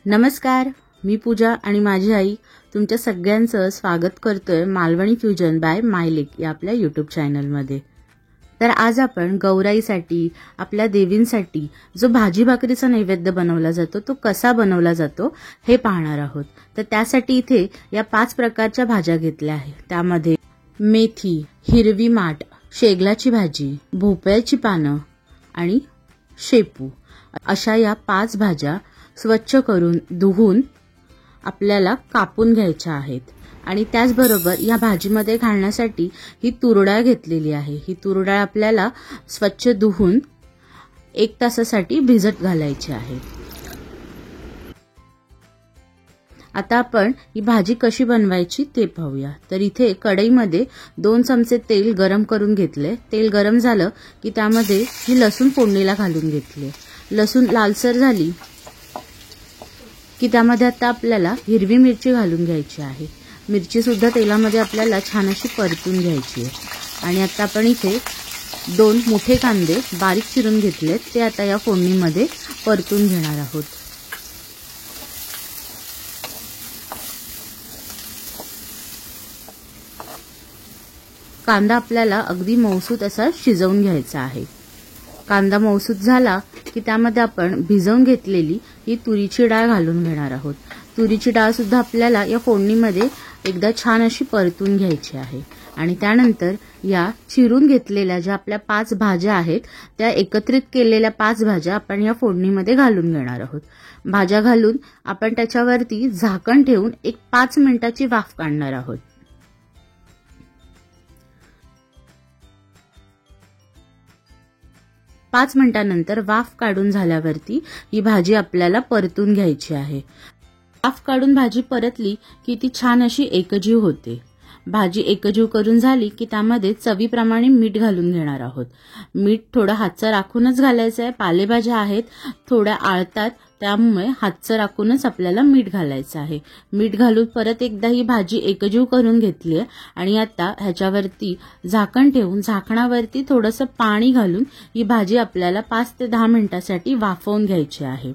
नमस्कार, मी पूजा आणि माझी आई तुमच्या सगळ्यांचं स्वागत करतोय मालवणी फ्युजन बाय मायलेक या आपल्या यूट्यूब चॅनलमध्ये। तर आज आपण गौराईसाठी आपल्या देवींसाठी जो भाजी भाकरीचा नैवेद्य बनवला जातो तो कसा बनवला जातो हे पाहणार आहोत। तर त्यासाठी इथे या 5 प्रकारच्या भाज्या घेतल्या आहेत। त्यामध्ये मेथी, हिरवी माठ, शेगलाची भाजी, भोपळ्याची पानं आणि शेपू अशा या 5 भाज्या स्वच्छ करून धुवून आपल्याला कापून घ्यायच्या आहेत। आणि त्याचबरोबर या भाजीमध्ये घालण्यासाठी ही तूर डाळ घेतलेली आहे। ही तूर डाळ आपल्याला स्वच्छ धुवून 1 तासासाठी भिजत घालायची आहे। आता आपण ही भाजी कशी बनवायची ते पाहूया। तर इथे कढईमध्ये 2 चमचे तेल गरम करून घेतले। तेल गरम झालं की त्यामध्ये ही लसूण फोडणीला घालून घेतली। लसूण लालसर झाली की त्यामध्ये आता आपल्याला हिरवी मिरची घालून घ्यायची आहे। मिरची सुद्धा तेलामध्ये आपल्याला छान अशी परतून घ्यायची आहे। आणि आता आपण इथे 2 मोठे कांदे बारीक चिरून घेतलेत, ते आता या फोडणीमध्ये परतून घेणार आहोत। कांदा आपल्याला अगदी मऊसूत असा शिजवून घ्यायचा आहे। कांदा मऊसूत झाला की त्यामध्ये आपण भिजवून घेतलेली ही तुरीची डाळ घालून घेणार आहोत। तुरीची डाळ सुद्धा आपल्याला या फोडणीमध्ये एकदा छान अशी परतून घ्यायची आहे। आणि त्यानंतर या चिरून घेतलेल्या ज्या आपल्या 5 भाज्या आहेत त्या एकत्रित केलेल्या 5 भाज्या आपण या फोडणीमध्ये घालून घेणार आहोत। भाज्या घालून आपण त्याच्यावरती झाकण ठेवून एक 5 मिनिटाची वाफ काढणार आहोत। पाच मिनिटांनंतर वाफ काढून झाल्यावरती ही भाजी आपल्याला परतून घ्यायची आहे। वाफ काढून भाजी परतली की ती छान अशी एकजीव होते। भाजी एकजीव करून झाली की त्यामध्ये चवीप्रमाणे मीठ घालून घेणार आहोत। मीठ थोडं हातचं राखूनच घालायचं आहे। पालेभाज्या आहेत थोड्या आळतात, त्यामुळे हातचं राखूनच आपल्याला मीठ घालायचं आहे। मीठ घालून परत एकदा ही भाजी एकजीव करून घेतली आहे। आणि आता ह्याच्यावरती झाकण ठेवून झाकणावरती थोडंसं पाणी घालून ही भाजी आपल्याला 5 ते 10 मिनिटांसाठी वाफवून घ्यायची आहे।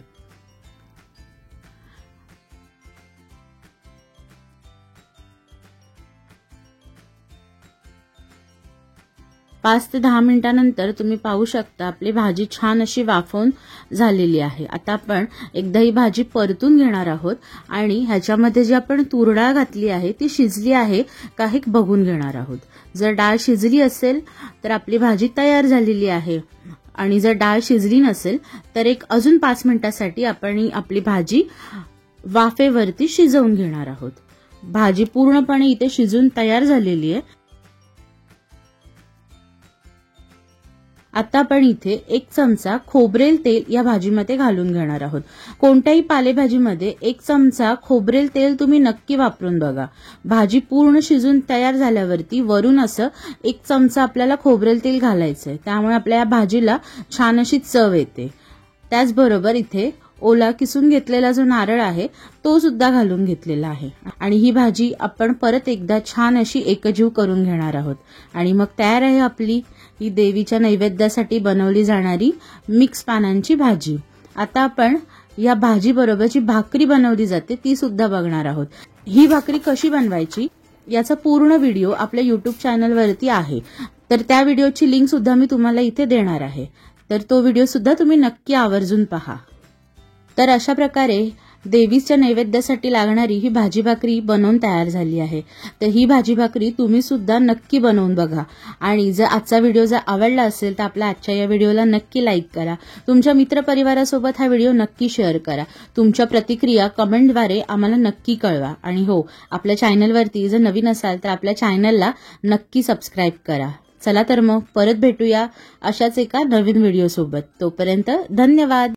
पाच ते 10 मिनिटांनंतर तुम्ही पाहू शकता आपली भाजी छान अशी वाफवून झालेली आहे। आता आपण एकदा ही भाजी परतून घेणार आहोत आणि ह्याच्यामध्ये जी आपण तूर डाळ घातली आहे ती शिजली आहे का हे बघून घेणार आहोत। जर डाळ शिजली असेल तर आपली भाजी तयार झालेली आहे। आणि जर डाळ शिजली नसेल तर अजून 5 मिनिटांसाठी आपण आपली भाजी वाफेवरती शिजवून घेणार आहोत। भाजी पूर्णपणे इथे शिजून तयार झालेली आहे। आता आपण इथे 1 चमचा खोबरेल तेल या भाजीमध्ये घालून घेणार आहोत। कोणत्याही पालेभाजीमध्ये 1 चमचा खोबरेल तेल तुम्ही नक्की वापरून बघा। भाजी पूर्ण शिजून तयार झाल्यावरती वरून असं 1 चमचा आपल्याला खोबरेल तेल घालायचंय, त्यामुळे आपल्या या भाजीला छान अशी चव येते। त्याचबरोबर इथे ओला किसून घेतलेला जो नारळ आहे तो सुद्धा घालून घेतलेला आहे। आणि ही भाजी आपण परत एकदा छान अशी एकजीव करून घेणार आहोत। आणि मग तयार आहे आपली ही देवीच्या नैवेद्यासाठी बनवली जाणारी मिक्स पानांची भाजी। आता आपण या भाजी बरोबर जी भाकरी बनवली जाते ती सुद्धा बघणार आहोत। ही भाकरी कशी बनवायची याचा पूर्ण व्हिडिओ आपल्या यूट्यूब चॅनलवरती आहे, तर त्या व्हिडिओची लिंक सुद्धा मी तुम्हाला इथे देणार आहे, तर तो व्हिडिओ सुद्धा तुम्ही नक्की आवर्जून पहा। तर अशा प्रकारे देवीच्या नैवेद्यासाठी लागणारी ही भाजी भाकरी बनवून तयार झाली आहे। तर ही भाजी भाकरी तुम्ही सुद्धा नक्की बनवून बघा। आणि जर आजचा व्हिडिओ जर आवडला असेल तर आपल्या आजच्या या व्हिडिओला नक्की लाईक करा। तुमच्या मित्रपरिवारासोबत हा व्हिडिओ नक्की शेअर करा। तुमच्या प्रतिक्रिया कमेंटद्वारे आम्हाला नक्की कळवा। आणि हो, आपल्या चॅनलवरती जर नवीन असाल तर आपल्या चॅनलला नक्की सबस्क्राईब करा। चला तर मग परत भेटूया अशाच एका नवीन व्हिडिओ सोबत। तोपर्यंत धन्यवाद।